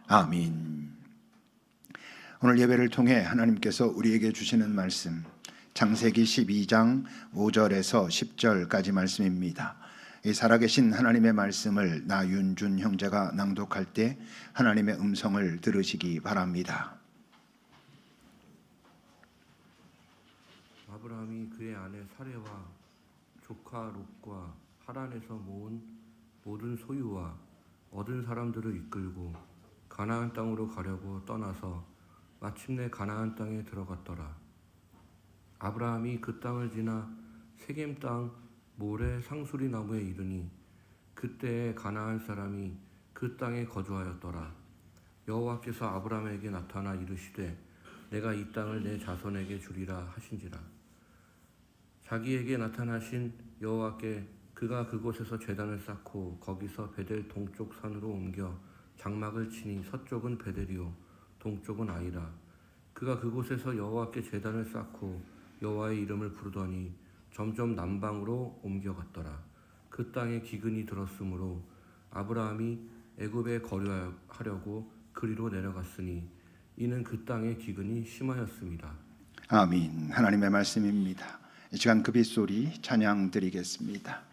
아멘. 오늘 예배를 통해 하나님께서 우리에게 주시는 말씀, 창세기 12장 5절에서 10절까지 말씀입니다. 이 살아계신 하나님의 말씀을 나윤준 형제가 낭독할 때 하나님의 음성을 들으시기 바랍니다. 아브라함이 그의 아내 사레와 조카 롯과 하란에서 모은 모든 소유와 얻은 사람들을 이끌고 가나안 땅으로 가려고 떠나서 마침내 가나안 땅에 들어갔더라. 아브라함이 그 땅을 지나 세겜 땅 모레 상수리 나무에 이르니 그때에 가나안 사람이 그 땅에 거주하였더라. 여호와께서 아브라함에게 나타나 이르시되 내가 이 땅을 내 자손에게 주리라 하신지라. 자기에게 나타나신 여호와께 그가 그곳에서 제단을 쌓고 거기서 베델 동쪽 산으로 옮겨 장막을 치니 서쪽은 베델이요 동쪽은 아이라. 그가 그곳에서 여호와께 제단을 쌓고 여호와의 이름을 부르더니 점점 남방으로 옮겨갔더라. 그 땅에 기근이 들었으므로 아브라함이 애굽에 거류하려고 그리로 내려갔으니 이는 그 땅의 기근이 심하였습니다. 아멘. 하나님의 말씀입니다. 이 시간 그 빗소리 찬양 드리겠습니다.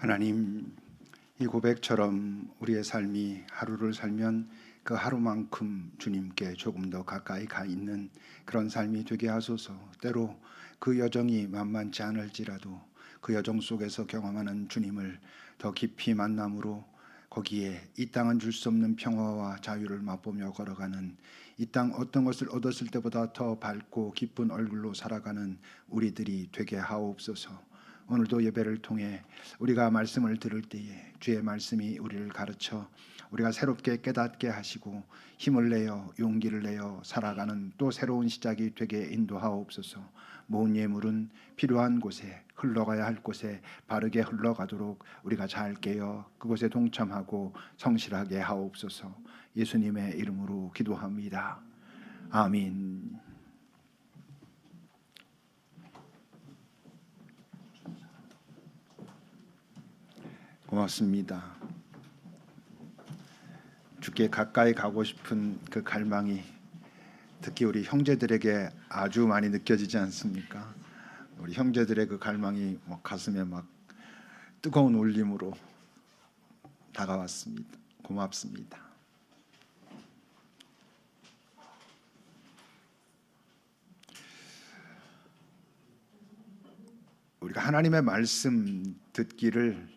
하나님, 이 고백처럼 우리의 삶이 하루를 살면 그 하루만큼 주님께 조금 더 가까이 가 있는 그런 삶이 되게 하소서. 때로 그 여정이 만만치 않을지라도 그 여정 속에서 경험하는 주님을 더 깊이 만남으로 거기에 이 땅은 줄 수 없는 평화와 자유를 맛보며 걸어가는, 이 땅 어떤 것을 얻었을 때보다 더 밝고 기쁜 얼굴로 살아가는 우리들이 되게 하옵소서. 오늘도 예배를 통해 우리가 말씀을 들을 때에 주의 말씀이 우리를 가르쳐 우리가 새롭게 깨닫게 하시고 힘을 내어 용기를 내어 살아가는 또 새로운 시작이 되게 인도하옵소서. 모은 예물은 필요한 곳에, 흘러가야 할 곳에 바르게 흘러가도록 우리가 잘 깨어 그곳에 동참하고 성실하게 하옵소서. 예수님의 이름으로 기도합니다. 아멘. 고맙습니다. 주께 가까이 가고 싶은 그 갈망이 특히 우리 형제들에게 아주 많이 느껴지지 않습니까? 우리 형제들의 그 갈망이 가슴에 막 뜨거운 울림으로 다가왔습니다. 고맙습니다. 우리가 하나님의 말씀 듣기를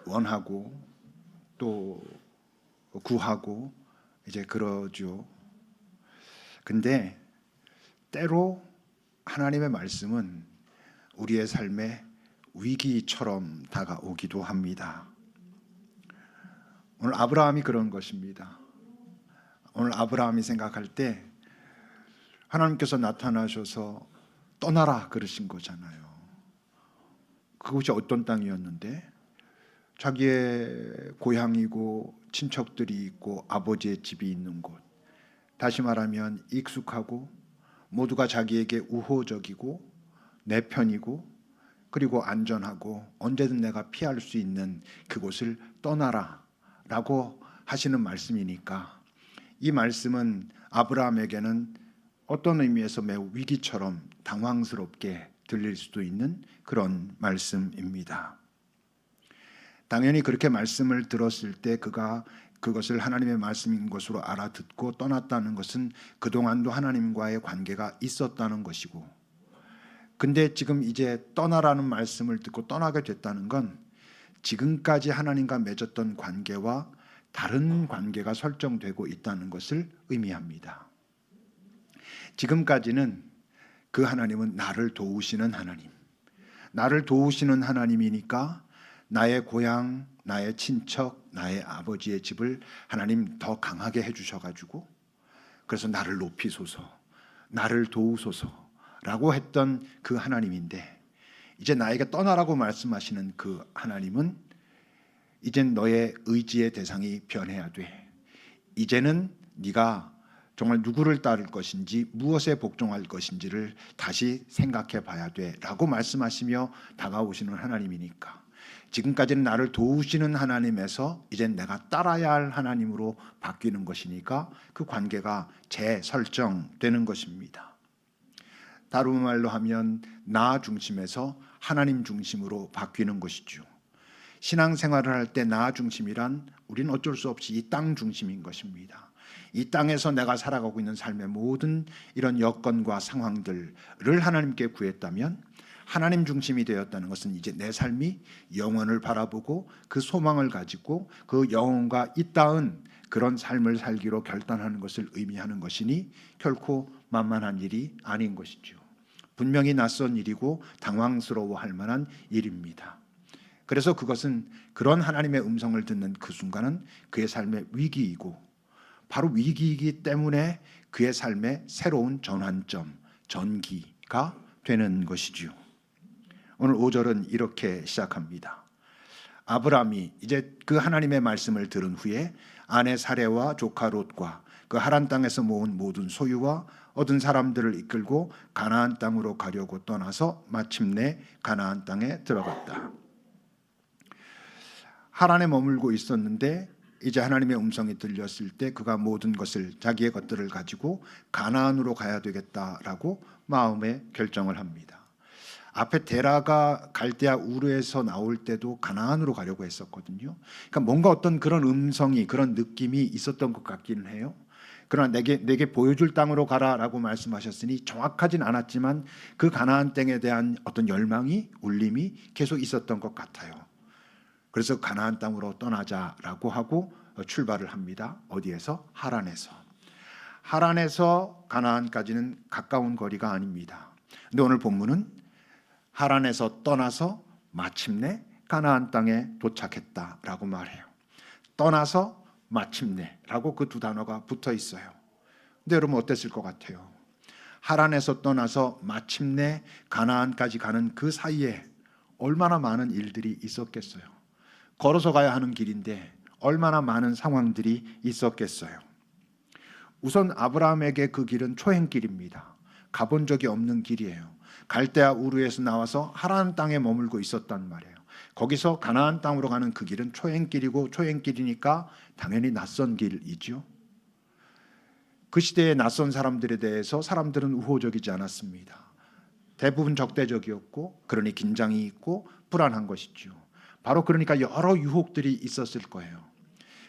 원하고 또 구하고 이제 그러죠. 근데 때로 하나님의 말씀은 우리의 삶에 위기처럼 다가오기도 합니다. 오늘 아브라함이 그런 것입니다. 오늘 아브라함이 생각할 때 하나님께서 나타나셔서 떠나라 그러신 거잖아요. 그곳이 어떤 땅이었는데 자기의 고향이고 친척들이 있고 아버지의 집이 있는 곳, 다시 말하면 익숙하고 모두가 자기에게 우호적이고 내 편이고 그리고 안전하고 언제든 내가 피할 수 있는 그곳을 떠나라 라고 하시는 말씀이니까 이 말씀은 아브라함에게는 어떤 의미에서 매우 위기처럼 당황스럽게 들릴 수도 있는 그런 말씀입니다. 당연히 그렇게 말씀을 들었을 때 그가 그것을 하나님의 말씀인 것으로 알아듣고 떠났다는 것은 그동안도 하나님과의 관계가 있었다는 것이고, 근데 지금 이제 떠나라는 말씀을 듣고 떠나게 됐다는 건 지금까지 하나님과 맺었던 관계와 다른 관계가 설정되고 있다는 것을 의미합니다. 지금까지는 그 하나님은 나를 도우시는 하나님, 나를 도우시는 하나님이니까 나의 고향, 나의 친척, 나의 아버지의 집을 하나님 더 강하게 해주셔가지고 그래서 나를 높이소서, 나를 도우소서라고 했던 그 하나님인데, 이제 나에게 떠나라고 말씀하시는 그 하나님은 이젠 너의 의지의 대상이 변해야 돼. 이제는 네가 정말 누구를 따를 것인지 무엇에 복종할 것인지를 다시 생각해 봐야 돼 라고 말씀하시며 다가오시는 하나님이니까, 지금까지는 나를 도우시는 하나님에서 이젠 내가 따라야 할 하나님으로 바뀌는 것이니까 그 관계가 재설정되는 것입니다. 다른 말로 하면 나 중심에서 하나님 중심으로 바뀌는 것이죠. 신앙생활을 할 때 나 중심이란 우리는 어쩔 수 없이 이 땅 중심인 것입니다. 이 땅에서 내가 살아가고 있는 삶의 모든 이런 여건과 상황들을 하나님께 구했다면 하나님 중심이 되었다는 것은 이제 내 삶이 영원을 바라보고 그 소망을 가지고 그 영혼과 잇닿은 그런 삶을 살기로 결단하는 것을 의미하는 것이니 결코 만만한 일이 아닌 것이죠. 분명히 낯선 일이고 당황스러워할 만한 일입니다. 그래서 그것은 그런 하나님의 음성을 듣는 그 순간은 그의 삶의 위기이고, 바로 위기이기 때문에 그의 삶의 새로운 전환점, 전기가 되는 것이지요. 오늘 5절은 이렇게 시작합니다. 아브라함이 이제 그 하나님의 말씀을 들은 후에 아내 사레와 조카 롯과 그 하란 땅에서 모은 모든 소유와 얻은 사람들을 이끌고 가나안 땅으로 가려고 떠나서 마침내 가나안 땅에 들어갔다. 하란에 머물고 있었는데 이제 하나님의 음성이 들렸을 때 그가 모든 것을, 자기의 것들을 가지고 가나안으로 가야 되겠다라고 마음에 결정을 합니다. 앞에 데라가 갈대아 우르에서 나올 때도 가나안으로 가려고 했었거든요. 그러니까 뭔가 어떤 그런 음성이, 그런 느낌이 있었던 것 같기는 해요. 그러나 내게 보여줄 땅으로 가라라고 말씀하셨으니 정확하진 않았지만 그 가나안 땅에 대한 어떤 열망이, 울림이 계속 있었던 것 같아요. 그래서 가나안 땅으로 떠나자라고 하고 출발을 합니다. 어디에서? 하란에서. 하란에서 가나안까지는 가까운 거리가 아닙니다. 근데 오늘 본문은 하란에서 떠나서 마침내 가나안 땅에 도착했다라고 말해요. 떠나서 마침내라고 그 두 단어가 붙어 있어요. 근데 여러분 어땠을 것 같아요? 하란에서 떠나서 마침내 가나안까지 가는 그 사이에 얼마나 많은 일들이 있었겠어요. 걸어서 가야 하는 길인데 얼마나 많은 상황들이 있었겠어요. 우선 아브라함에게 그 길은 초행길입니다. 가본 적이 없는 길이에요. 갈대아 우르에서 나와서 하란 땅에 머물고 있었단 말이에요. 거기서 가나안 땅으로 가는 그 길은 초행길이고, 초행길이니까 당연히 낯선 길이죠. 그 시대의 낯선 사람들에 대해서 사람들은 우호적이지 않았습니다. 대부분 적대적이었고, 그러니 긴장이 있고 불안한 것이죠. 바로 그러니까 여러 유혹들이 있었을 거예요.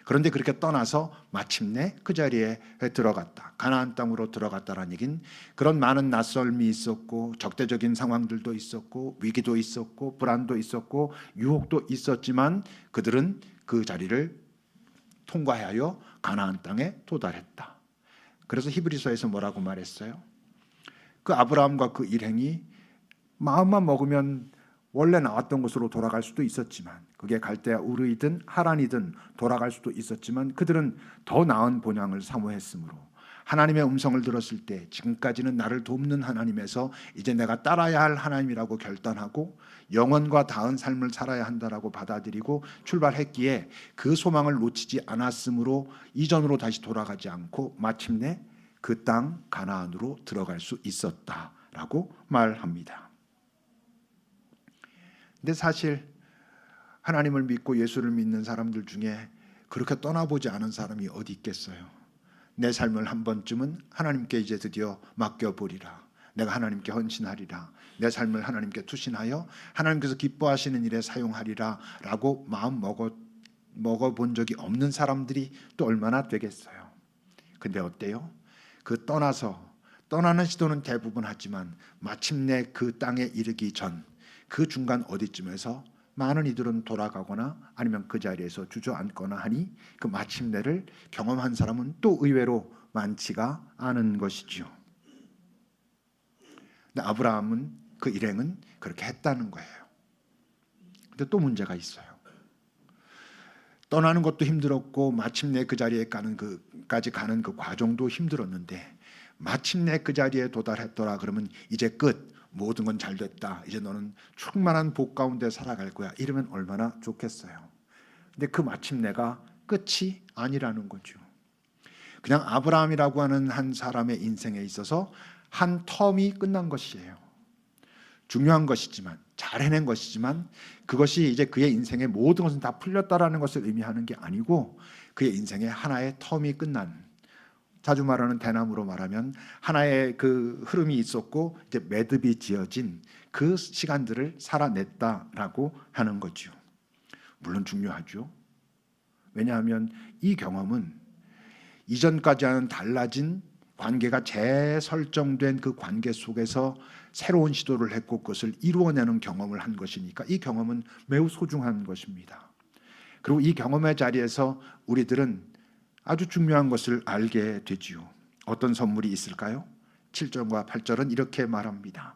그런데 그렇게 떠나서 마침내 그 자리에 들어갔다. 가나안 땅으로 들어갔다라는 얘기는 그런 많은 낯설미 있었고, 적대적인 상황들도 있었고, 위기도 있었고, 불안도 있었고, 유혹도 있었지만 그들은 그 자리를 통과하여 가나안 땅에 도달했다. 그래서 히브리서에서 뭐라고 말했어요? 그 아브라함과 그 일행이 마음만 먹으면 원래 나왔던 곳으로 돌아갈 수도 있었지만, 그게 갈대아 우르이든 하란이든 돌아갈 수도 있었지만 그들은 더 나은 본향을 사모했으므로 하나님의 음성을 들었을 때 지금까지는 나를 돕는 하나님에서 이제 내가 따라야 할 하나님이라고 결단하고 영원과 닿은 삶을 살아야 한다라고 받아들이고 출발했기에 그 소망을 놓치지 않았으므로 이전으로 다시 돌아가지 않고 마침내 그 땅 가나안으로 들어갈 수 있었다라고 말합니다. 근데 사실 하나님을 믿고 예수를 믿는 사람들 중에 그렇게 떠나보지 않은 사람이 어디 있겠어요? 내 삶을 한 번쯤은 하나님께 이제 드디어 맡겨보리라. 내가 하나님께 헌신하리라. 내 삶을 하나님께 투신하여 하나님께서 기뻐하시는 일에 사용하리라 라고 마음 먹어본 적이 없는 사람들이 또 얼마나 되겠어요? 근데 어때요? 그 떠나는 시도는 대부분 하지만 마침내 그 땅에 이르기 전 그 중간 어디쯤에서 많은 이들은 돌아가거나 아니면 그 자리에서 주저앉거나 하니 그 마침내를 경험한 사람은 또 의외로 많지가 않은 것이지요. 근데 아브라함은, 그 일행은 그렇게 했다는 거예요. 근데 또 문제가 있어요. 떠나는 것도 힘들었고 마침내 그 자리에 까지 가는 그 과정도 힘들었는데 마침내 그 자리에 도달했더라 그러면 이제 끝. 모든 건 잘 됐다. 이제 너는 충만한 복 가운데 살아갈 거야. 이러면 얼마나 좋겠어요. 근데 그 마침내가 끝이 아니라는 거죠. 그냥 아브라함이라고 하는 한 사람의 인생에 있어서 한 텀이 끝난 것이에요. 중요한 것이지만, 잘 해낸 것이지만 그것이 이제 그의 인생의 모든 것은 다 풀렸다라는 것을 의미하는 게 아니고 그의 인생의 하나의 텀이 끝난, 자주 말하는 대나무로 말하면 하나의 그 흐름이 있었고 이제 매듭이 지어진 그 시간들을 살아냈다라고 하는 거죠. 물론 중요하죠. 왜냐하면 이 경험은 이전까지와는 달라진 관계가 재설정된 그 관계 속에서 새로운 시도를 했고 그것을 이루어내는 경험을 한 것이니까 이 경험은 매우 소중한 것입니다. 그리고 이 경험의 자리에서 우리들은 아주 중요한 것을 알게 되지요. 어떤 선물이 있을까요? 7절과 8절은 이렇게 말합니다.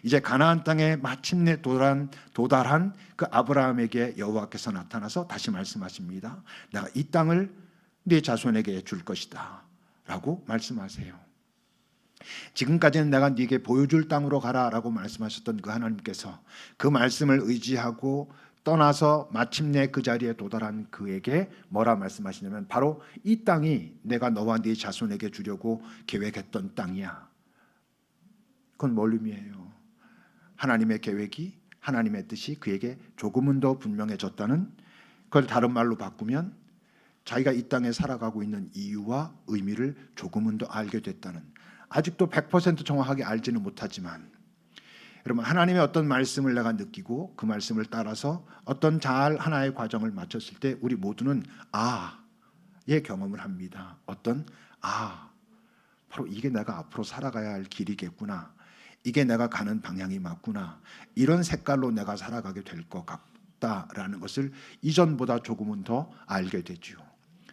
이제 가나안 땅에 마침내 도달한 그 아브라함에게 여호와께서 나타나서 다시 말씀하십니다. 내가 이 땅을 네 자손에게 줄 것이다 라고 말씀하세요. 지금까지는 내가 네게 보여줄 땅으로 가라라고 말씀하셨던 그 하나님께서 그 말씀을 의지하고 떠나서 마침내 그 자리에 도달한 그에게 뭐라 말씀하시냐면 바로 이 땅이 내가 너와 네 자손에게 주려고 계획했던 땅이야. 그건 뭘 의미해요? 하나님의 계획이, 하나님의 뜻이 그에게 조금은 더 분명해졌다는, 그걸 다른 말로 바꾸면 자기가 이 땅에 살아가고 있는 이유와 의미를 조금은 더 알게 됐다는, 아직도 100% 정확하게 알지는 못하지만 여러분, 하나님의 어떤 말씀을 내가 느끼고 그 말씀을 따라서 어떤 잘 하나의 과정을 마쳤을 때 우리 모두는 아의 경험을 합니다. 어떤 바로 이게 내가 앞으로 살아가야 할 길이겠구나. 이게 내가 가는 방향이 맞구나. 이런 색깔로 내가 살아가게 될 것 같다라는 것을 이전보다 조금은 더 알게 되죠.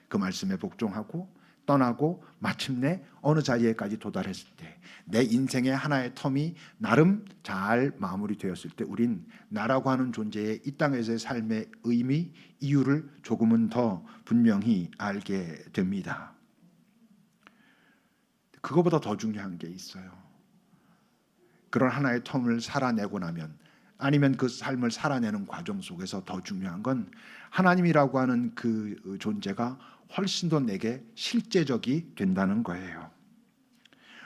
그 말씀에 복종하고 떠나고 마침내 어느 자리에까지 도달했을 때 내 인생의 하나의 텀이 나름 잘 마무리되었을 때 우린 나라고 하는 존재의 이 땅에서의 삶의 의미, 이유를 조금은 더 분명히 알게 됩니다. 그거보다 더 중요한 게 있어요. 그런 하나의 텀을 살아내고 나면, 아니면 그 삶을 살아내는 과정 속에서 더 중요한 건 하나님이라고 하는 그 존재가 훨씬 더 내게 실제적이 된다는 거예요.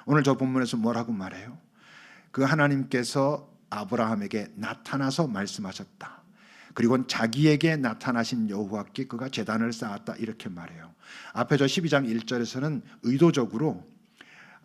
오늘 저 본문에서 뭐라고 말해요? 그 하나님께서 아브라함에게 나타나서 말씀하셨다. 그리고 자기에게 나타나신 여호와께 그가 제단을 쌓았다, 이렇게 말해요. 앞에 저 12장 1절에서는 의도적으로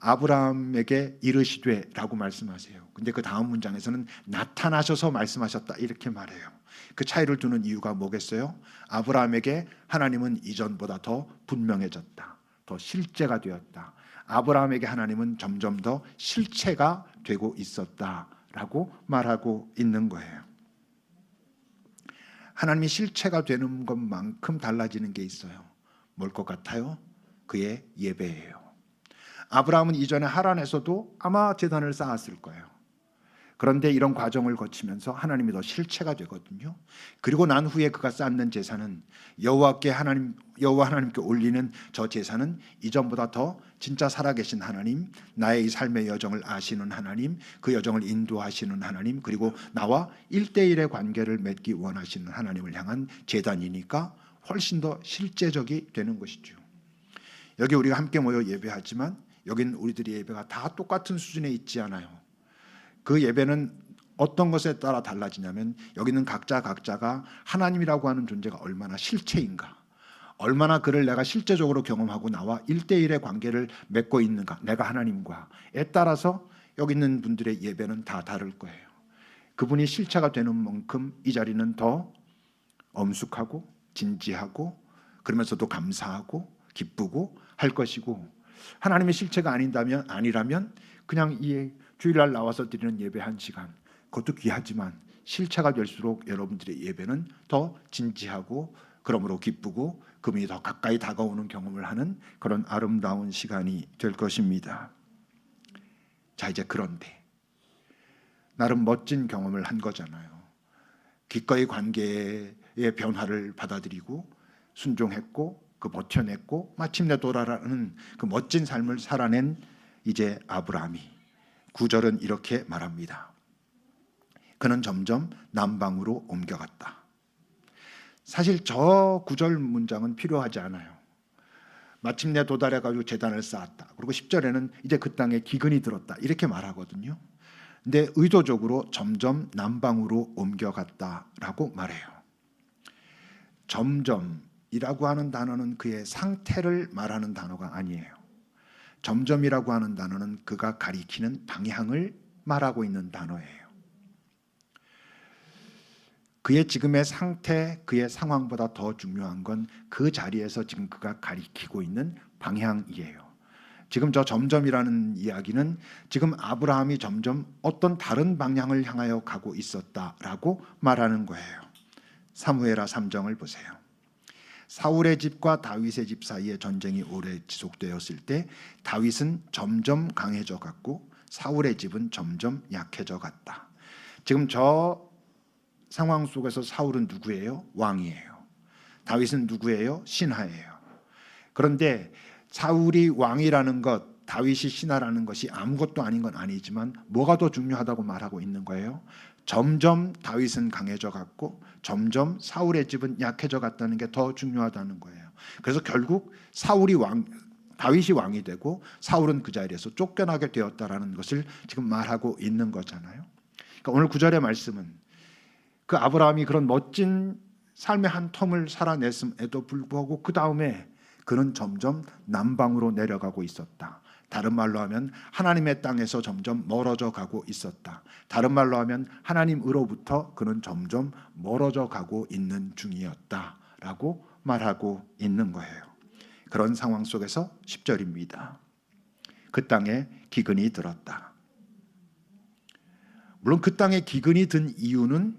아브라함에게 이르시되 라고 말씀하세요. 근데 그 다음 문장에서는 나타나셔서 말씀하셨다, 이렇게 말해요. 그 차이를 두는 이유가 뭐겠어요? 아브라함에게 하나님은 이전보다 더 분명해졌다, 더 실제가 되었다. 아브라함에게 하나님은 점점 더 실체가 되고 있었다라고 말하고 있는 거예요. 하나님이 실체가 되는 것만큼 달라지는 게 있어요. 뭘 것 같아요? 그의 예배예요. 아브라함은 이전에 하란에서도 아마 제단을 쌓았을 거예요. 그런데 이런 과정을 거치면서 하나님이 더 실체가 되거든요. 그리고 난 후에 그가 쌓는 제사는 여호와 하나님께 올리는 저 제사는 이전보다 더 진짜 살아계신 하나님, 나의 이 삶의 여정을 아시는 하나님, 그 여정을 인도하시는 하나님, 그리고 나와 1대1의 관계를 맺기 원하시는 하나님을 향한 제단이니까 훨씬 더 실제적이 되는 것이죠. 여기 우리가 함께 모여 예배하지만 여긴 우리들의 예배가 다 똑같은 수준에 있지 않아요. 그 예배는 어떤 것에 따라 달라지냐면 여기는 각자가 하나님이라고 하는 존재가 얼마나 실체인가, 얼마나 그를 내가 실제적으로 경험하고 나와 1대1의 관계를 맺고 있는가, 내가 하나님과에 따라서 여기 있는 분들의 예배는 다 다를 거예요. 그분이 실체가 되는 만큼 이 자리는 더 엄숙하고 진지하고 그러면서도 감사하고 기쁘고 할 것이고, 하나님의 실체가 아니라면 그냥 이 주일날 나와서 드리는 예배 1시간, 그것도 귀하지만 실체가 될수록 여러분들의 예배는 더 진지하고 그러므로 기쁘고 그분이 더 가까이 다가오는 경험을 하는 그런 아름다운 시간이 될 것입니다. 자, 이제 그런데 나름 멋진 경험을 한 거잖아요. 기꺼이 관계의 변화를 받아들이고 순종했고 그 버텨냈고 마침내 돌아가는 그 멋진 삶을 살아낸 이제 아브라함이 9절은 이렇게 말합니다. 그는 점점 남방으로 옮겨갔다. 사실 저 9절 문장은 필요하지 않아요. 마침내 도달해가지고 제단을 쌓았다. 그리고 10절에는 이제 그 땅에 기근이 들었다, 이렇게 말하거든요. 근데 의도적으로 점점 남방으로 옮겨갔다라고 말해요. 점점이라고 하는 단어는 그의 상태를 말하는 단어가 아니에요. 점점이라고 하는 단어는 그가 가리키는 방향을 말하고 있는 단어예요. 그의 지금의 상태, 그의 상황보다 더 중요한 건 그 자리에서 지금 그가 가리키고 있는 방향이에요. 지금 저 점점이라는 이야기는 지금 아브라함이 점점 어떤 다른 방향을 향하여 가고 있었다라고 말하는 거예요. 사무엘하 3장을 보세요. 사울의 집과 다윗의 집 사이에 전쟁이 오래 지속되었을 때 다윗은 점점 강해져 갔고 사울의 집은 점점 약해져 갔다. 지금 저 상황 속에서 사울은 누구예요? 왕이에요. 다윗은 누구예요? 신하예요. 그런데 사울이 왕이라는 것, 다윗이 신하라는 것이 아무것도 아닌 건 아니지만 뭐가 더 중요하다고 말하고 있는 거예요? 점점 다윗은 강해져 갔고 점점 사울의 집은 약해져 갔다는 게 더 중요하다는 거예요. 그래서 결국 다윗이 왕이 되고 사울은 그 자리에서 쫓겨나게 되었다라는 것을 지금 말하고 있는 거잖아요. 그러니까 오늘 9절의 말씀은 그 아브라함이 그런 멋진 삶의 한 텀을 살아냈음에도 불구하고 그 다음에 그는 점점 남방으로 내려가고 있었다. 다른 말로 하면 하나님의 땅에서 점점 멀어져 가고 있었다. 다른 말로 하면 하나님으로부터 그는 점점 멀어져 가고 있는 중이었다라고 말하고 있는 거예요. 그런 상황 속에서 10절입니다. 그 땅에 기근이 들었다. 물론 그 땅에 기근이 든 이유는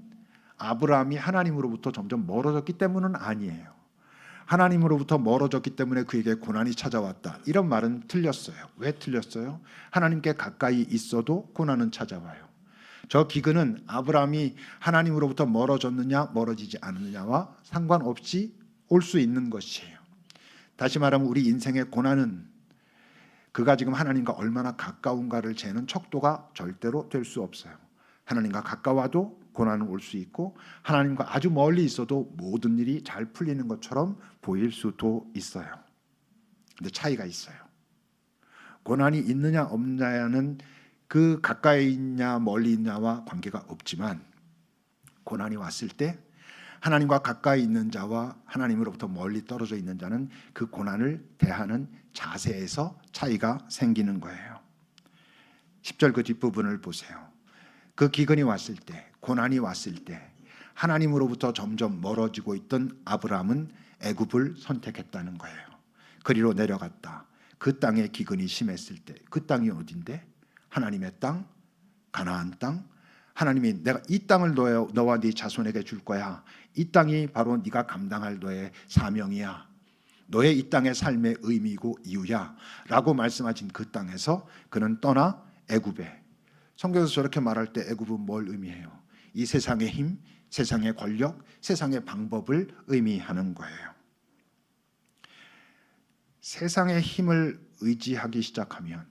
아브라함이 하나님으로부터 점점 멀어졌기 때문은 아니에요. 하나님으로부터 멀어졌기 때문에 그에게 고난이 찾아왔다. 이런 말은 틀렸어요. 왜 틀렸어요? 하나님께 가까이 있어도 고난은 찾아와요. 저 기근은 아브라함이 하나님으로부터 멀어졌느냐 멀어지지 않느냐와 상관없이 올 수 있는 것이에요. 다시 말하면 우리 인생의 고난은 그가 지금 하나님과 얼마나 가까운가를 재는 척도가 절대로 될 수 없어요. 하나님과 가까워도 고난은 올 수 있고 하나님과 아주 멀리 있어도 모든 일이 잘 풀리는 것처럼 보일 수도 있어요. 근데 차이가 있어요. 고난이 있느냐 없느냐는 그 가까이 있냐 멀리 있냐와 관계가 없지만 고난이 왔을 때 하나님과 가까이 있는 자와 하나님으로부터 멀리 떨어져 있는 자는 그 고난을 대하는 자세에서 차이가 생기는 거예요. 10절 그 뒷부분을 보세요. 그 기근이 왔을 때, 고난이 왔을 때 하나님으로부터 점점 멀어지고 있던 아브라함은 애굽을 선택했다는 거예요. 그리로 내려갔다. 그 땅에 기근이 심했을 때, 그 땅이 어딘데? 하나님의 땅, 가나안 땅. 하나님이 내가 이 땅을 너와 네 자손에게 줄 거야. 이 땅이 바로 네가 감당할 너의 사명이야. 너의 이 땅의 삶의 의미이고 이유야 라고 말씀하신 그 땅에서 그는 떠나 애굽에, 성경에서 저렇게 말할 때 애굽은 뭘 의미해요? 이 세상의 힘, 세상의 권력, 세상의 방법을 의미하는 거예요. 세상의 힘을 의지하기 시작하면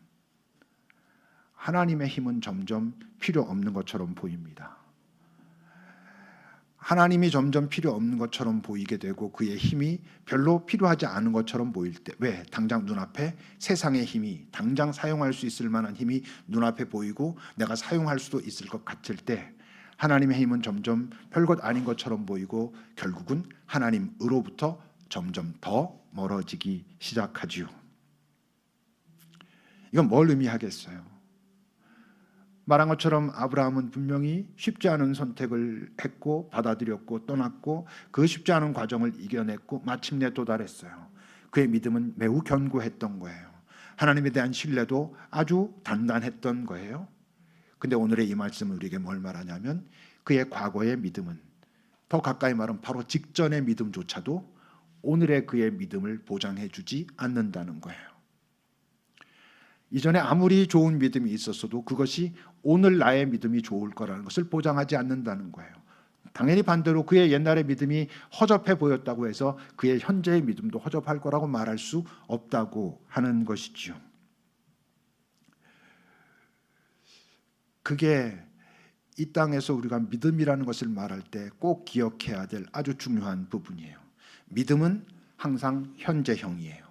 하나님의 힘은 점점 필요 없는 것처럼 보입니다. 하나님이 점점 필요 없는 것처럼 보이게 되고 그의 힘이 별로 필요하지 않은 것처럼 보일 때, 왜? 당장 눈앞에 세상의 힘이, 당장 사용할 수 있을 만한 힘이 눈앞에 보이고 내가 사용할 수도 있을 것 같을 때 하나님의 힘은 점점 별것 아닌 것처럼 보이고 결국은 하나님으로부터 점점 더 멀어지기 시작하지요. 이건 뭘 의미하겠어요? 말한 것처럼 아브라함은 분명히 쉽지 않은 선택을 했고 받아들였고 떠났고 그 쉽지 않은 과정을 이겨냈고 마침내 도달했어요. 그의 믿음은 매우 견고했던 거예요. 하나님에 대한 신뢰도 아주 단단했던 거예요. 근데 오늘의 이 말씀은 우리에게 뭘 말하냐면 그의 과거의 믿음은, 더 가까이 말하면 바로 직전의 믿음조차도 오늘의 그의 믿음을 보장해 주지 않는다는 거예요. 이전에 아무리 좋은 믿음이 있었어도 그것이 오늘 나의 믿음이 좋을 거라는 것을 보장하지 않는다는 거예요. 당연히 반대로 그의 옛날의 믿음이 허접해 보였다고 해서 그의 현재의 믿음도 허접할 거라고 말할 수 없다고 하는 것이지요. 그게 이 땅에서 우리가 믿음이라는 것을 말할 때 꼭 기억해야 될 아주 중요한 부분이에요. 믿음은 항상 현재형이에요.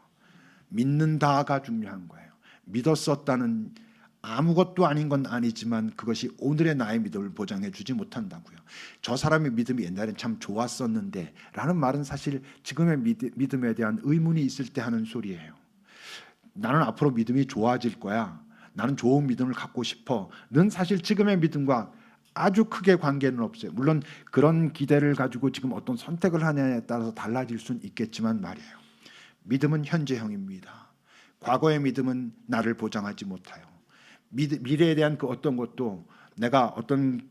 믿는다가 중요한 거예요. 믿었었다는 아무것도 아닌 건 아니지만 그것이 오늘의 나의 믿음을 보장해 주지 못한다고요. 저 사람의 믿음이 옛날엔 참 좋았었는데 라는 말은 사실 지금의 믿음에 대한 의문이 있을 때 하는 소리예요. 나는 앞으로 믿음이 좋아질 거야. 나는 좋은 믿음을 갖고 싶어. 는 사실 지금의 믿음과 아주 크게 관계는 없어요. 물론 그런 기대를 가지고 지금 어떤 선택을 하냐에 따라서 달라질 수는 있겠지만 말이에요. 믿음은 현재형입니다. 과거의 믿음은 나를 보장하지 못해요. 미래에 대한 그 어떤 것도 내가 어떤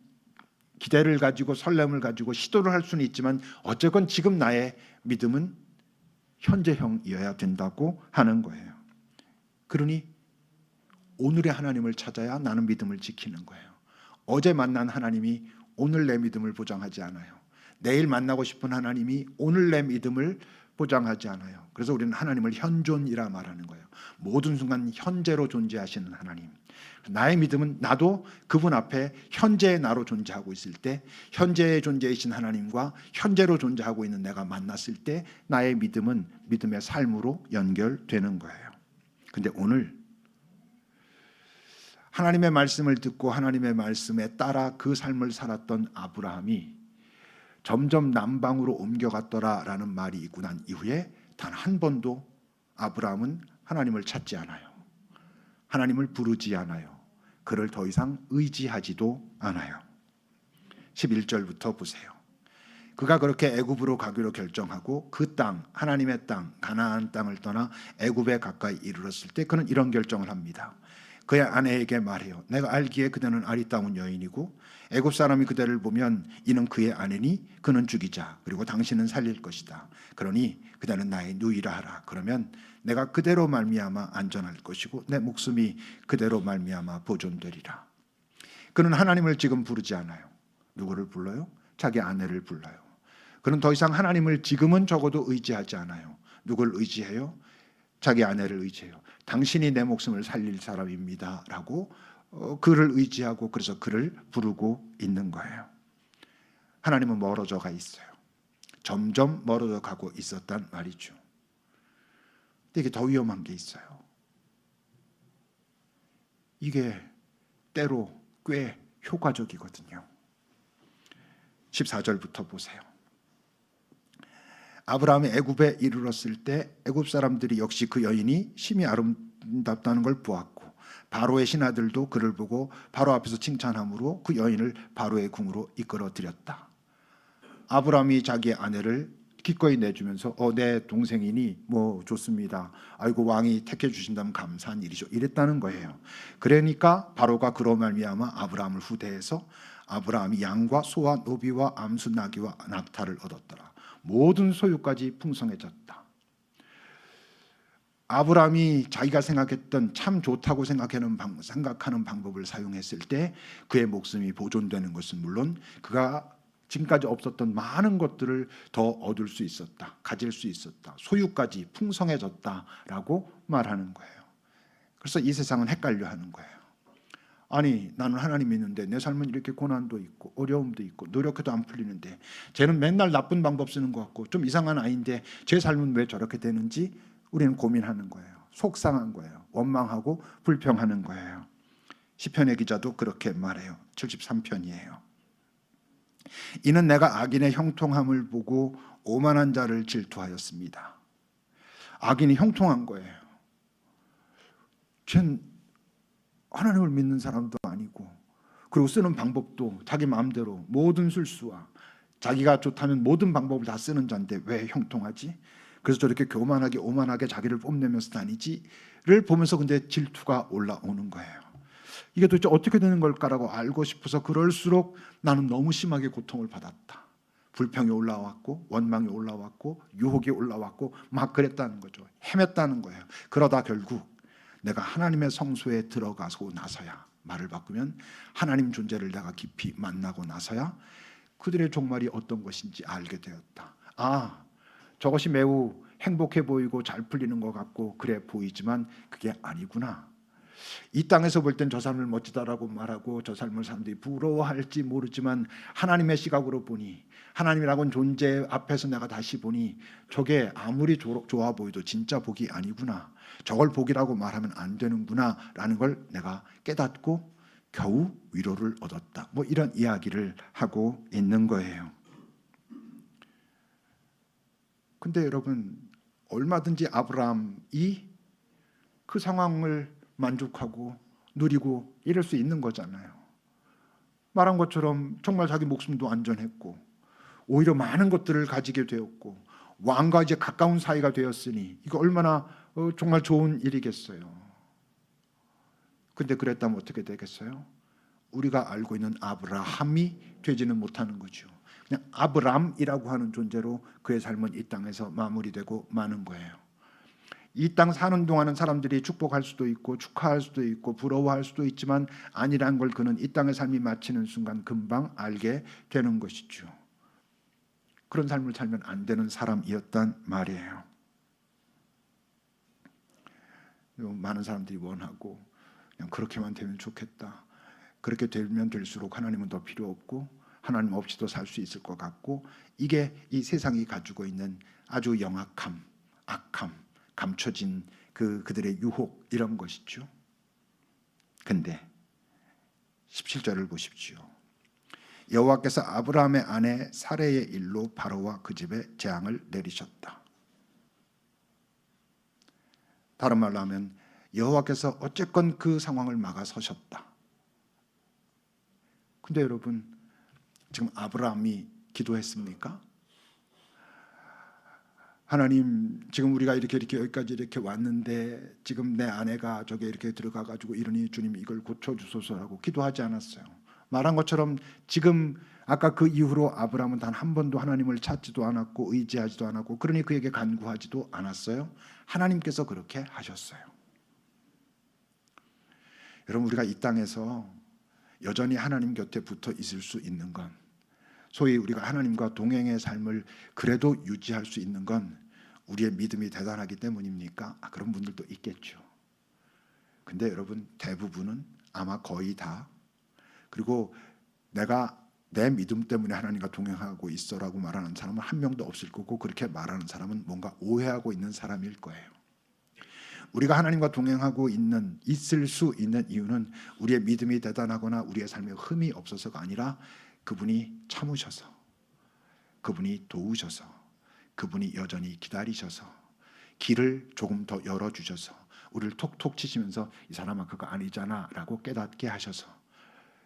기대를 가지고 설렘을 가지고 시도를 할 수는 있지만 어쨌건 지금 나의 믿음은 현재형이어야 된다고 하는 거예요. 그러니 오늘의 하나님을 찾아야 나는 믿음을 지키는 거예요. 어제 만난 하나님이 오늘 내 믿음을 보장하지 않아요. 내일 만나고 싶은 하나님이 오늘 내 믿음을 보장하지 않아요. 그래서 우리는 하나님을 현존이라 말하는 거예요. 모든 순간 현재로 존재하시는 하나님. 나의 믿음은 나도 그분 앞에 현재의 나로 존재하고 있을 때, 현재의 존재이신 하나님과 현재로 존재하고 있는 내가 만났을 때 나의 믿음은 믿음의 삶으로 연결되는 거예요. 근데 오늘 하나님의 말씀을 듣고 하나님의 말씀에 따라 그 삶을 살았던 아브라함이 점점 남방으로 옮겨갔더라라는 말이 있고 난 이후에 단 한 번도 아브라함은 하나님을 찾지 않아요. 하나님을 부르지 않아요. 그를 더 이상 의지하지도 않아요. 11절부터 보세요. 그가 그렇게 애굽으로 가기로 결정하고 그 땅, 하나님의 땅, 가나안 땅을 떠나 애굽에 가까이 이르렀을 때 그는 이런 결정을 합니다. 그의 아내에게 말해요. 내가 알기에 그대는 아리따운 여인이고 애굽 사람이 그대를 보면 이는 그의 아내니 그는 죽이자. 그리고 당신은 살릴 것이다. 그러니 그대는 나의 누이라 하라. 그러면 내가 그대로 말미암아 안전할 것이고 내 목숨이 그대로 말미암아 보존되리라. 그는 하나님을 지금 부르지 않아요. 누구를 불러요? 자기 아내를 불러요. 그는 더 이상 하나님을 지금은 적어도 의지하지 않아요. 누굴 의지해요? 자기 아내를 의지해요. 당신이 내 목숨을 살릴 사람입니다 라고 그를 의지하고 그래서 그를 부르고 있는 거예요. 하나님은 멀어져 가 있어요. 점점 멀어져 가고 있었단 말이죠. 근데 이게 더 위험한 게 있어요. 이게 때로 꽤 효과적이거든요. 14절부터 보세요. 아브라함이 애굽에 이르렀을 때 애굽 사람들이 역시 그 여인이 심히 아름답다는 걸 보았고 바로의 신하들도 그를 보고 바로 앞에서 칭찬함으로 그 여인을 바로의 궁으로 이끌어 들였다. 아브라함이 자기의 아내를 기꺼이 내주면서 내 동생이니 뭐 좋습니다. 아이고 왕이 택해 주신다면 감사한 일이죠. 이랬다는 거예요. 그러니까 바로가 그로 말미암아 아브라함을 후대해서 아브라함이 양과 소와 노비와 암수 나귀와 낙타를 얻었더라. 모든 소유까지 풍성해졌다. 아브라함이 자기가 생각했던 참 좋다고 생각하는 방법을 사용했을 때 그의 목숨이 보존되는 것은 물론 그가 지금까지 없었던 많은 것들을 더 얻을 수 있었다. 가질 수 있었다. 소유까지 풍성해졌다라고 말하는 거예요. 그래서 이 세상은 헷갈려하는 거예요. 아니 나는 하나님 믿는데 내 삶은 이렇게 고난도 있고 어려움도 있고 노력해도 안 풀리는데 쟤는 맨날 나쁜 방법 쓰는 것 같고 좀 이상한 아이인데 제 삶은 왜 저렇게 되는지 우리는 고민하는 거예요. 속상한 거예요. 원망하고 불평하는 거예요. 시편의 기자도 그렇게 말해요. 73편이에요. 이는 내가 악인의 형통함을 보고 오만한 자를 질투하였습니다. 악인이 형통한 거예요. 쟨 하나님을 믿는 사람도 아니고 그리고 쓰는 방법도 자기 마음대로 모든 술수와 자기가 좋다면 모든 방법을 다 쓰는 자인데 왜 형통하지? 그래서 저렇게 교만하게 오만하게 자기를 뽐내면서 다니지를 보면서 근데 질투가 올라오는 거예요. 이게 도대체 어떻게 되는 걸까라고 알고 싶어서 그럴수록 나는 너무 심하게 고통을 받았다. 불평이 올라왔고 원망이 올라왔고 유혹이 올라왔고 막 그랬다는 거죠. 헤맸다는 거예요. 그러다 결국 내가 하나님의 성소에 들어가고 나서야 말을 바꾸면 하나님 존재를 내가 깊이 만나고 나서야 그들의 종말이 어떤 것인지 알게 되었다. 아, 저것이 매우 행복해 보이고 잘 풀리는 것 같고 그래 보이지만 그게 아니구나. 이 땅에서 볼 땐 저 삶을 멋지다라고 말하고 저 삶을 사람들이 부러워할지 모르지만 하나님의 시각으로 보니 하나님이라고는 존재 앞에서 내가 다시 보니 저게 아무리 좋아 보여도 진짜 복이 아니구나. 저걸 복이라고 말하면 안 되는구나 라는 걸 내가 깨닫고 겨우 위로를 얻었다. 뭐 이런 이야기를 하고 있는 거예요. 근데 여러분 얼마든지 아브라함이 그 상황을 만족하고 누리고 이럴 수 있는 거잖아요. 말한 것처럼 정말 자기 목숨도 안전했고 오히려 많은 것들을 가지게 되었고 왕과 이제 가까운 사이가 되었으니 이거 얼마나 정말 좋은 일이겠어요. 근데 그랬다면 어떻게 되겠어요? 우리가 알고 있는 아브라함이 되지는 못하는 거죠. 그냥 아브람이라고 하는 존재로 그의 삶은 이 땅에서 마무리되고 마는 거예요. 이 땅 사는 동안은 사람들이 축복할 수도 있고 축하할 수도 있고 부러워할 수도 있지만 아니란 걸 그는 이 땅의 삶이 마치는 순간 금방 알게 되는 것이죠. 그런 삶을 살면 안 되는 사람이었단 말이에요. 많은 사람들이 원하고 그냥 그렇게만 되면 좋겠다. 그렇게 되면 될수록 하나님은 더 필요 없고 하나님 없이도 살 수 있을 것 같고 이게 이 세상이 가지고 있는 아주 영악함, 악함, 감춰진 그들의 유혹 이런 것이죠. 근데 17절을 보십시오. 여호와께서 아브라함의 아내 사레의 일로 바로와 그 집에 재앙을 내리셨다. 다른 말로 하면 여호와께서 어쨌건 그 상황을 막아서셨다. 근데 여러분, 지금 아브라함이 기도했습니까? 하나님, 지금 우리가 이렇게 여기까지 이렇게 왔는데 지금 내 아내가 저게 이렇게 들어가 가지고 이러니 주님 이걸 고쳐 주소서라고 기도하지 않았어요. 말한 것처럼 지금 아까 그 이후로 아브라함은 단 한 번도 하나님을 찾지도 않았고 의지하지도 않았고, 그러니 그에게 간구하지도 않았어요. 하나님께서 그렇게 하셨어요. 여러분, 우리가 이 땅에서 여전히 하나님 곁에 붙어 있을 수 있는 건, 소위 우리가 하나님과 동행의 삶을 그래도 유지할 수 있는 건 우리의 믿음이 대단하기 때문입니까? 그런 분들도 있겠죠. 근데 여러분, 대부분은 아마 거의 다, 그리고 내가 내 믿음 때문에 하나님과 동행하고 있어라고 말하는 사람은 한 명도 없을 거고, 그렇게 말하는 사람은 뭔가 오해하고 있는 사람일 거예요. 우리가 하나님과 동행하고 있을 수 있는 이유는 우리의 믿음이 대단하거나 우리의 삶에 흠이 없어서가 아니라 그분이 참으셔서, 그분이 도우셔서, 그분이 여전히 기다리셔서, 길을 조금 더 열어주셔서, 우리를 톡톡 치시면서 이 사람아 그거 아니잖아 라고 깨닫게 하셔서,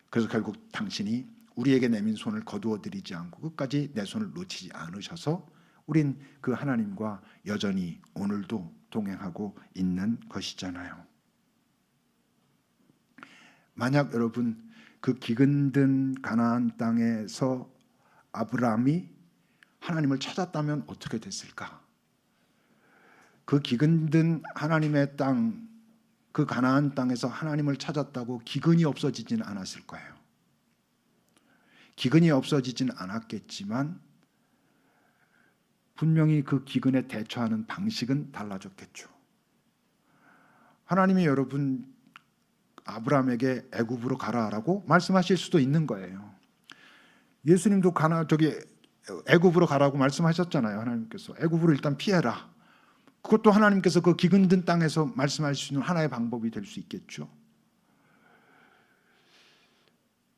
그래서 결국 당신이 우리에게 내민 손을 거두어 드리지 않고 끝까지 내 손을 놓치지 않으셔서 우린 그 하나님과 여전히 오늘도 동행하고 있는 것이잖아요. 만약 여러분, 그 기근든 가나안 땅에서 아브라함이 하나님을 찾았다면 어떻게 됐을까? 그 기근든 하나님의 땅, 그 가나안 땅에서 하나님을 찾았다고 기근이 없어지지는 않았을 거예요. 기근이 없어지지는 않았겠지만 분명히 그 기근에 대처하는 방식은 달라졌겠죠. 하나님이 여러분 아브라함에게 애굽으로 가라라고 말씀하실 수도 있는 거예요. 예수님도 애굽으로 가라고 말씀하셨잖아요. 하나님께서 애굽으로 일단 피해라. 그것도 하나님께서 그 기근든 땅에서 말씀할 수 있는 하나의 방법이 될 수 있겠죠.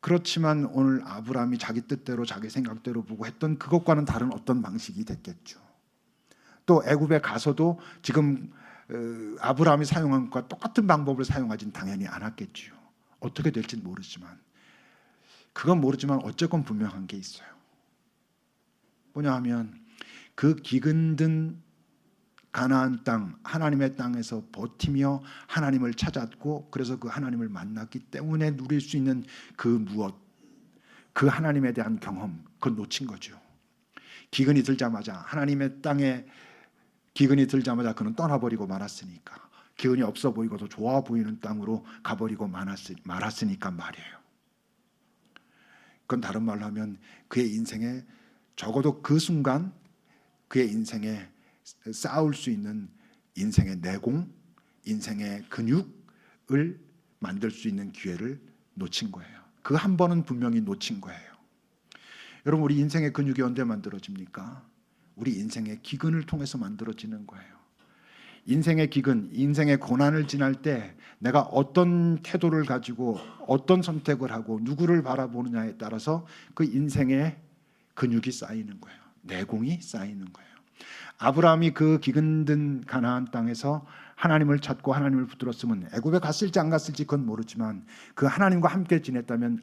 그렇지만 오늘 아브라함이 자기 뜻대로 자기 생각대로 보고 했던 그것과는 다른 어떤 방식이 됐겠죠. 또 애굽에 가서도 지금 아브라함이 사용한 것과 똑같은 방법을 사용하진 당연히 않았겠지요. 어떻게 될지는 모르지만, 그건 모르지만 어쨌건 분명한 게 있어요. 뭐냐 하면 그 기근든 가나안 땅, 하나님의 땅에서 버티며 하나님을 찾았고, 그래서 그 하나님을 만났기 때문에 누릴 수 있는 그 무엇, 그 하나님에 대한 경험, 그건 놓친 거죠. 기근이 들자마자, 하나님의 땅에 기근이 들자마자 그는 떠나버리고 말았으니까, 기근이 없어 보이고도 좋아 보이는 땅으로 가버리고 말았으니까 말이에요. 그건 다른 말로 하면 그의 인생에, 적어도 그 순간 그의 인생에 쌓을 수 있는 인생의 내공, 인생의 근육을 만들 수 있는 기회를 놓친 거예요. 그 한 번은 분명히 놓친 거예요. 여러분, 우리 인생의 근육이 언제 만들어집니까? 우리 인생의 기근을 통해서 만들어지는 거예요. 인생의 기근, 인생의 고난을 지날 때 내가 어떤 태도를 가지고 어떤 선택을 하고 누구를 바라보느냐에 따라서 그 인생의 근육이 쌓이는 거예요. 내공이 쌓이는 거예요. 아브라함이 그 기근든 가나안 땅에서 하나님을 찾고 하나님을 붙들었으면, 애굽에 갔을지 안 갔을지 그건 모르지만 그 하나님과 함께 지냈다면,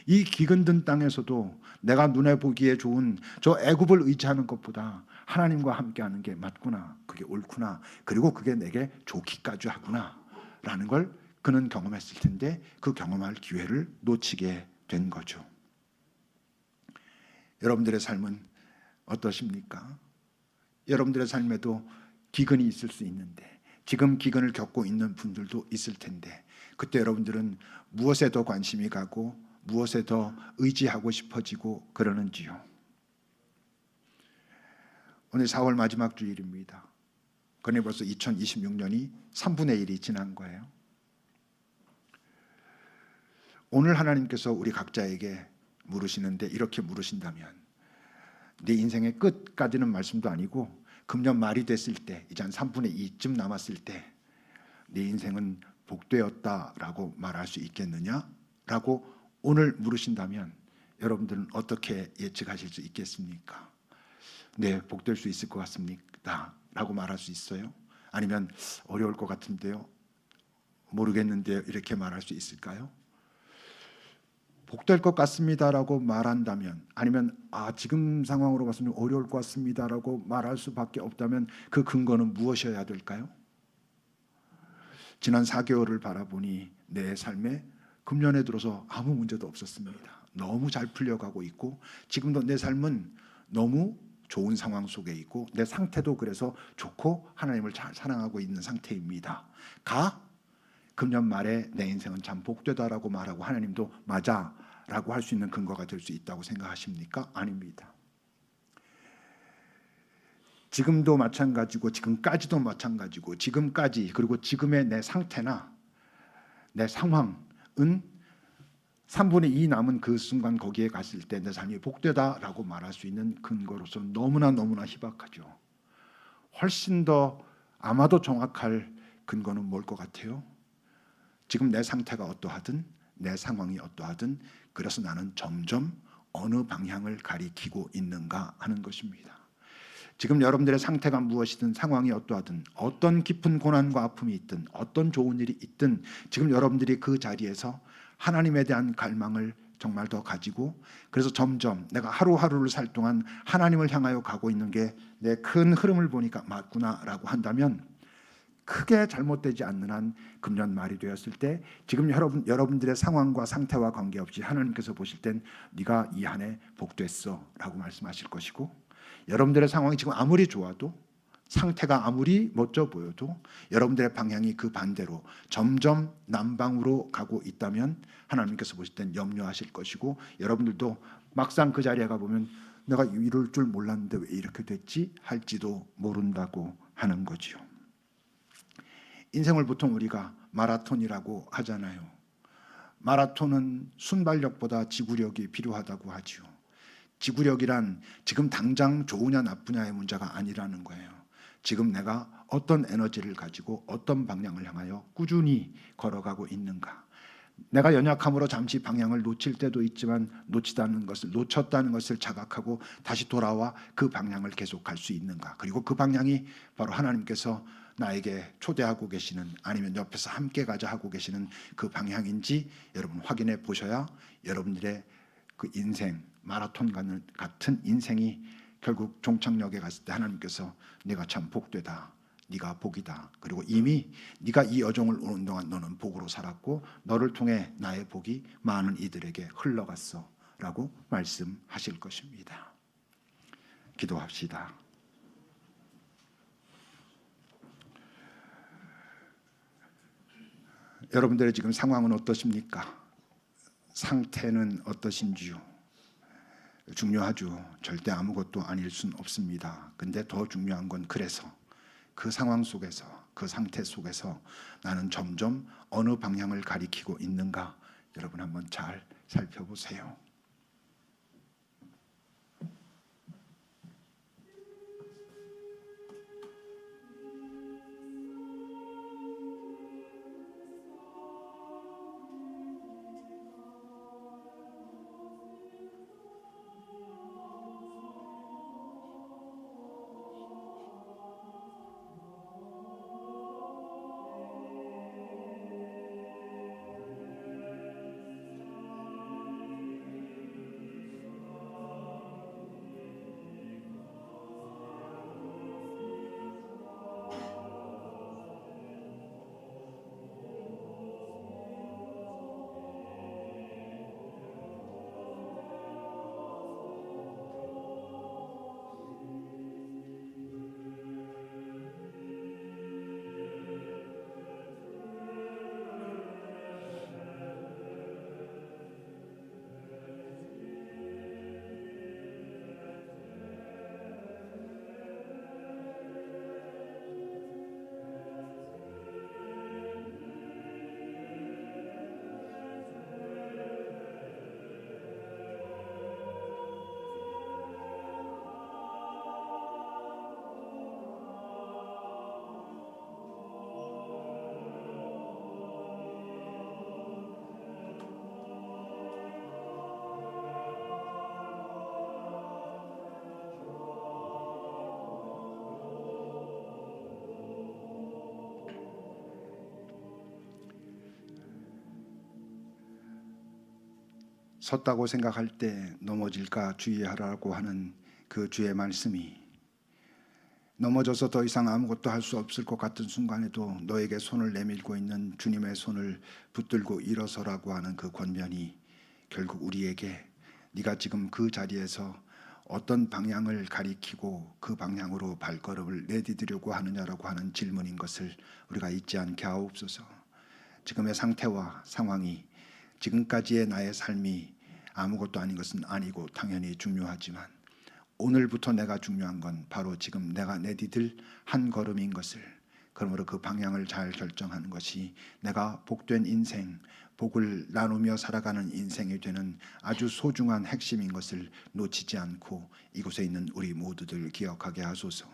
이 기근든 땅에서도 내가 눈에 보기에 좋은 저 애굽을 의지하는 것보다 하나님과 함께하는 게 맞구나, 그게 옳구나, 그리고 그게 내게 좋기까지 하구나 라는 걸 그는 경험했을 텐데, 그 경험할 기회를 놓치게 된 거죠. 여러분들의 삶은 어떠십니까? 여러분들의 삶에도 기근이 있을 수 있는데, 지금 기근을 겪고 있는 분들도 있을 텐데, 그때 여러분들은 무엇에 더 관심이 가고 무엇에 더 의지하고 싶어지고 그러는지요. 오늘 4월 마지막 주일입니다. 그러니 벌써 2026년이 3분의 1이 지난 거예요. 오늘 하나님께서 우리 각자에게 물으시는데, 이렇게 물으신다면, 네 인생의 끝까지는 말씀도 아니고 금년 말이 됐을 때, 이제 한 3분의 2쯤 남았을 때 네 인생은 복되었다라고 말할 수 있겠느냐라고 오늘 물으신다면, 여러분들은 어떻게 예측하실 수 있겠습니까? 네, 복될 수 있을 것 같습니다 라고 말할 수 있어요? 아니면 어려울 것 같은데요? 모르겠는데 이렇게 말할 수 있을까요? 복될 것 같습니다라고 말한다면, 아니면 지금 상황으로 봐서는 어려울 것 같습니다라고 말할 수밖에 없다면 그 근거는 무엇이어야 될까요? 지난 4개월을 바라보니 내 삶에 금년에 들어서 아무 문제도 없었습니다. 너무 잘 풀려가고 있고 지금도 내 삶은 너무 좋은 상황 속에 있고 내 상태도 그래서 좋고 하나님을 잘 사랑하고 있는 상태입니다. 금년 말에 내 인생은 참 복되다라고 말하고 하나님도 맞아 라고 할 수 있는 근거가 될 수 있다고 생각하십니까? 아닙니다. 지금도 마찬가지고 지금까지도 마찬가지고 지금까지 그리고 지금의 내 상태나 내 상황은 3분의 2 남은 그 순간 거기에 갔을 때 내 삶이 복되다라고 말할 수 있는 근거로서 너무나 희박하죠. 훨씬 더 아마도 정확할 근거는 뭘 것 같아요? 지금 내 상태가 어떠하든 내 상황이 어떠하든 그래서 나는 점점 어느 방향을 가리키고 있는가 하는 것입니다. 지금 여러분들의 상태가 무엇이든 상황이 어떠하든 어떤 깊은 고난과 아픔이 있든 어떤 좋은 일이 있든 지금 여러분들이 그 자리에서 하나님에 대한 갈망을 정말 더 가지고 그래서 점점 내가 하루하루를 살 동안 하나님을 향하여 가고 있는 게 내 큰 흐름을 보니까 맞구나라고 한다면 크게 잘못되지 않는 한 금년 말이 되었을 때 지금 여러분들의 상황과 상태와 관계없이 하나님께서 보실 땐 네가 이 한 해 복됐어 라고 말씀하실 것이고 여러분들의 상황이 지금 아무리 좋아도 상태가 아무리 멋져 보여도 여러분들의 방향이 그 반대로 점점 남방으로 가고 있다면 하나님께서 보실 땐 염려하실 것이고 여러분들도 막상 그 자리에 가보면 내가 이럴 줄 몰랐는데 왜 이렇게 됐지 할지도 모른다고 하는 거지요. 인생을 보통 우리가 마라톤이라고 하잖아요. 마라톤은 순발력보다 지구력이 필요하다고 하지요. 지구력이란 지금 당장 좋으냐 나쁘냐의 문제가 아니라는 거예요. 지금 내가 어떤 에너지를 가지고 어떤 방향을 향하여 꾸준히 걸어가고 있는가. 내가 연약함으로 잠시 방향을 놓칠 때도 있지만 놓쳤다는 것을 자각하고 다시 돌아와 그 방향을 계속할 수 있는가. 그리고 그 방향이 바로 하나님께서 나에게 초대하고 계시는 아니면 옆에서 함께 가자 하고 계시는 그 방향인지 여러분 확인해 보셔야 여러분들의 그 인생 마라톤 같은 인생이 결국 종착역에 갔을 때 하나님께서 네가 참 복되다. 네가 복이다. 그리고 이미 네가 이 여정을 오는 동안 너는 복으로 살았고 너를 통해 나의 복이 많은 이들에게 흘러갔어 라고 말씀하실 것입니다. 기도합시다. 여러분들의 지금 상황은 어떠십니까? 상태는 어떠신지요? 중요하죠. 절대 아무것도 아닐 순 없습니다. 근데 더 중요한 건 그래서 그 상황 속에서 그 상태 속에서 나는 점점 어느 방향을 가리키고 있는가 여러분 한번 잘 살펴보세요. 섰다고 생각할 때 넘어질까 주의하라고 하는 그 주의 말씀이 넘어져서 더 이상 아무것도 할 수 없을 것 같은 순간에도 너에게 손을 내밀고 있는 주님의 손을 붙들고 일어서라고 하는 그 권면이 결국 우리에게 네가 지금 그 자리에서 어떤 방향을 가리키고 그 방향으로 발걸음을 내디디려고 하느냐라고 하는 질문인 것을 우리가 잊지 않게 하옵소서. 지금의 상태와 상황이 지금까지의 나의 삶이 아무것도 아닌 것은 아니고 당연히 중요하지만 오늘부터 내가 중요한 건 바로 지금 내가 내디딜 한 걸음인 것을, 그러므로 그 방향을 잘 결정하는 것이 내가 복된 인생, 복을 나누며 살아가는 인생이 되는 아주 소중한 핵심인 것을 놓치지 않고 이곳에 있는 우리 모두들 기억하게 하소서.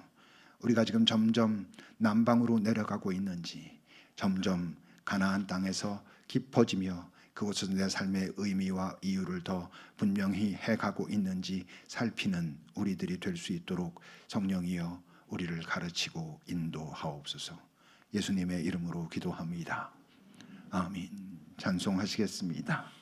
우리가 지금 점점 남방으로 내려가고 있는지, 점점 가나안 땅에서 깊어지며 그곳에서 내 삶의 의미와 이유를 더 분명히 해가고 있는지 살피는 우리들이 될 수 있도록 성령이여 우리를 가르치고 인도하옵소서. 예수님의 이름으로 기도합니다. 아멘. 찬송하시겠습니다.